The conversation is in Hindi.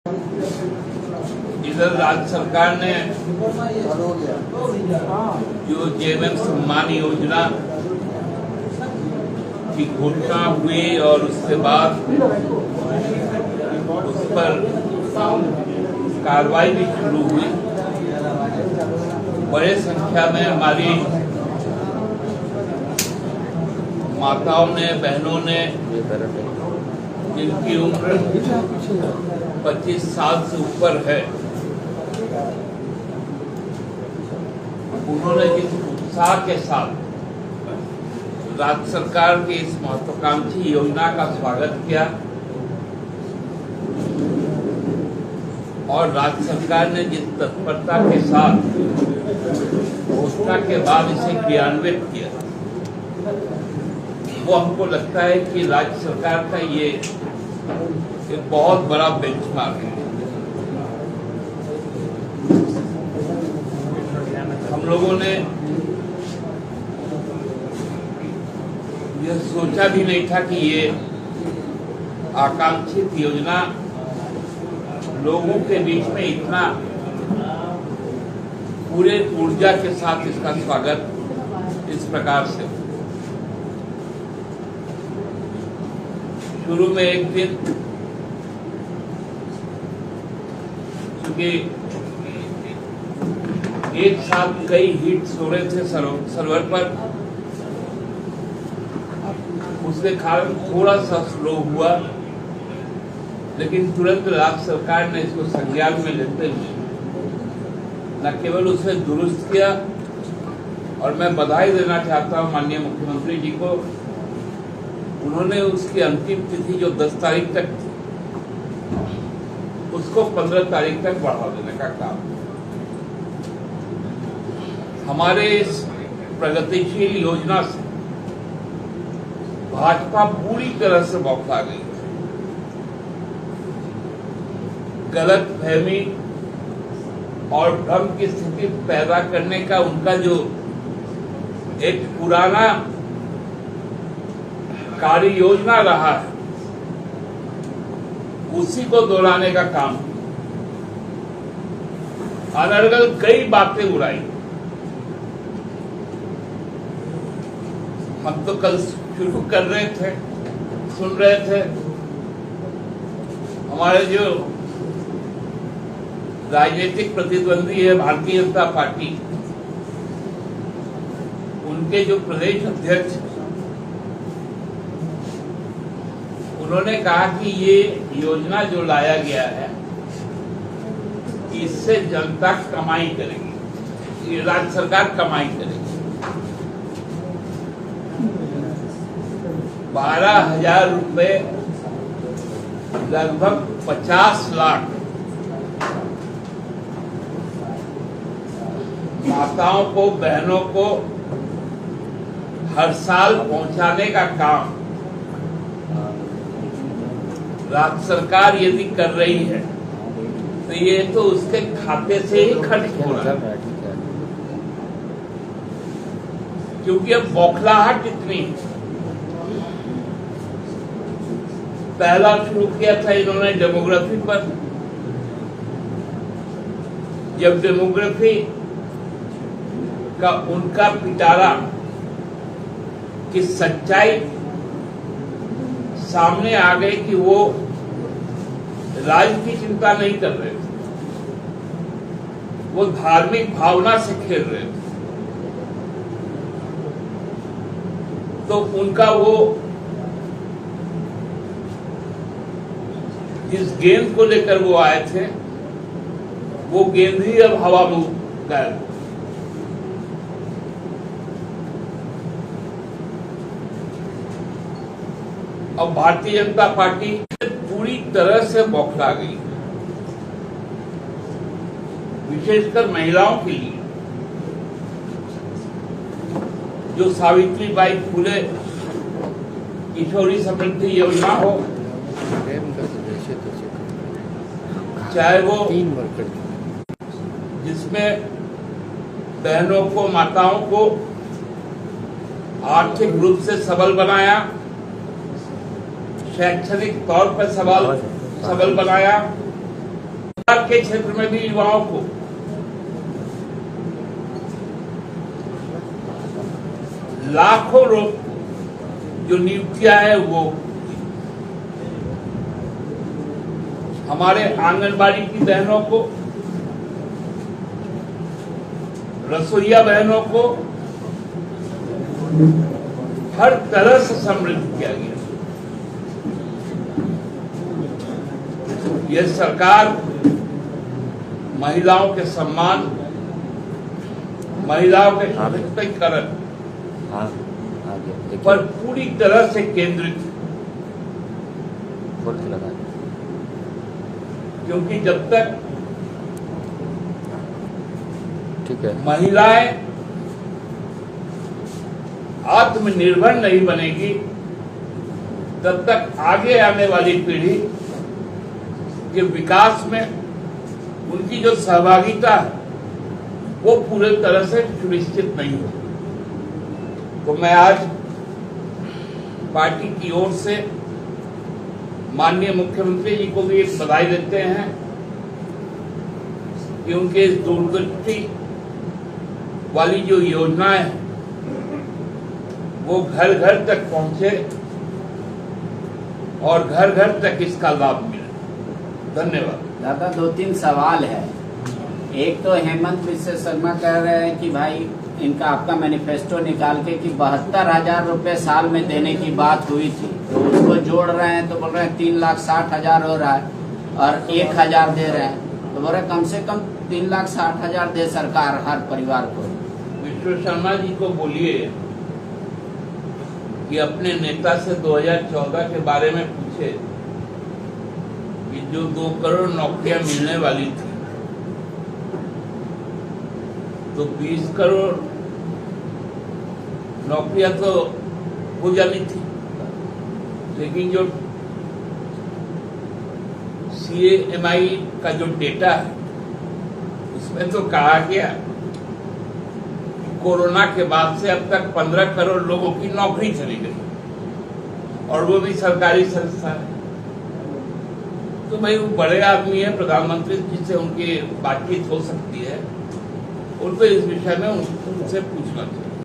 इधर राज्य सरकार ने जो जेएमएम सम्मान योजना की घोषणा हुई और उसके बाद उस पर कार्रवाई भी शुरू हुई। बड़े संख्या में हमारी माताओं ने, बहनों ने, जिनकी उम्र 25 साल से ऊपर है, उन्होंने जिस उत्साह के साथ राज्य सरकार की इस महत्वाकांक्षी योजना का स्वागत किया और राज्य सरकार ने जिस तत्परता के साथ घोषणा के बाद इसे क्रियान्वित किया, वो हमको लगता है कि राज्य सरकार का ये एक बहुत बड़ा बेंचमार्क है। हम लोगों ने यह सोचा भी नहीं था कि ये आकांक्षित योजना लोगों के बीच में इतना पूरे ऊर्जा के साथ इसका स्वागत इस प्रकार से। शुरू में एक दिन क्योंकि एक साथ कई हिट्स हो रहे थे सर्वर पर, उसके कारण थोड़ा सा स्लो हुआ, लेकिन तुरंत राज्य सरकार ने इसको संज्ञान में लेते हुए न केवल उसे दुरुस्त किया, और मैं बधाई देना चाहता हूं माननीय मुख्यमंत्री जी को, उन्होंने उसकी अंतिम तिथि जो 10 तारीख तक थी उसको 15 तारीख तक बढ़ा देने का काम। हमारे इस प्रगतिशील योजना से भाजपा पूरी तरह से बौखला गई। गलतफहमी और भ्रम की स्थिति पैदा करने का उनका जो एक पुराना कार्य योजना रहा है, उसी को दोहराने का काम। अनर्गल कई बातें उड़ाई। हम तो कल शुरू कर रहे थे, सुन रहे थे, हमारे जो राजनीतिक प्रतिद्वंदी है भारतीय जनता पार्टी, उनके जो प्रदेश अध्यक्ष, उन्होंने कहा कि ये योजना जो लाया गया है इससे जनता कमाई करेगी, ये राज्य सरकार कमाई करेगी। 12,000 रुपए, लगभग 50 लाख माताओं को, बहनों को हर साल पहुंचाने का काम राज्य सरकार यदि कर रही है तो ये तो उसके खाते से ही खर्च हो रहा है, क्योंकि अब बौखलाहट इतनी। पहला शुरू किया था इन्होंने डेमोग्राफी पर। जब डेमोग्राफी का उनका पिटारा की सच्चाई सामने आ गई कि वो राज्य की चिंता नहीं कर रहे थे, वो धार्मिक भावना से खेल रहे थे, तो उनका वो जिस गेंद को लेकर वो आए थे, वो गेंद ही अब हवा में गायब। अब भारतीय जनता पार्टी पूरी तरह से बौखला गई, विशेषकर महिलाओं के लिए। जो सावित्रीबाई फुले किशोरी समृद्धि योजना हो, चाहे वो जिसमें बहनों को, माताओं को आर्थिक रूप से सबल बनाया, शैक्षणिक तौर पर सबल बनाया, रोजगार के क्षेत्र में भी युवाओं को लाखों जो नियुक्तियां है वो हमारे आंगनबाड़ी की बहनों को, रसोईया बहनों को हर तरह से समृद्ध किया गया। यह सरकार महिलाओं के सम्मान, महिलाओं के सशक्तिकरण पर पूरी तरह से केंद्रित, क्योंकि जब तक महिलाएं आत्मनिर्भर नहीं बनेगी तब तक आगे आने वाली पीढ़ी के विकास में उनकी जो सहभागिता है वो पूरे तरह से सुनिश्चित नहीं होगी। तो मैं आज पार्टी की ओर से माननीय मुख्यमंत्री जी को भी एक बधाई देते हैं कि उनके इस दूरदृष्टि वाली जो योजनाएं हैं वो घर घर तक पहुंचे और घर घर तक इसका लाभ मिले। धन्यवाद। दादा, 2-3 सवाल है। एक तो हेमंत विश्व शर्मा कह रहे हैं कि भाई इनका आपका मैनिफेस्टो निकाल के कि 72,000 रुपए साल में देने की बात हुई थी, तो उसको जोड़ रहे हैं तो बोल रहे हैं 3,60,000 हो रहा है और 1,000 दे रहे हैं, तो बोल रहे कम से कम 3,60,000 दे सरकार हर परिवार को। विश्व शर्मा जी को बोलिए कि अपने नेता से 2014 के बारे में पूछे कि जो 2 करोड़ नौकरियां मिलने वाली थी तो 20 करोड़ नौकरियां तो हो जानी थी, लेकिन जो CMI का जो डेटा है उसमें तो कहा गया कोरोना के बाद से अब तक 15 करोड़ लोगों की नौकरी चली गई और वो भी सरकारी संस्था है। तो भाई वो बड़े आदमी है, प्रधानमंत्री जिससे उनकी बातचीत हो सकती है, उनको इस विषय में उनसे पूछना चाहिए।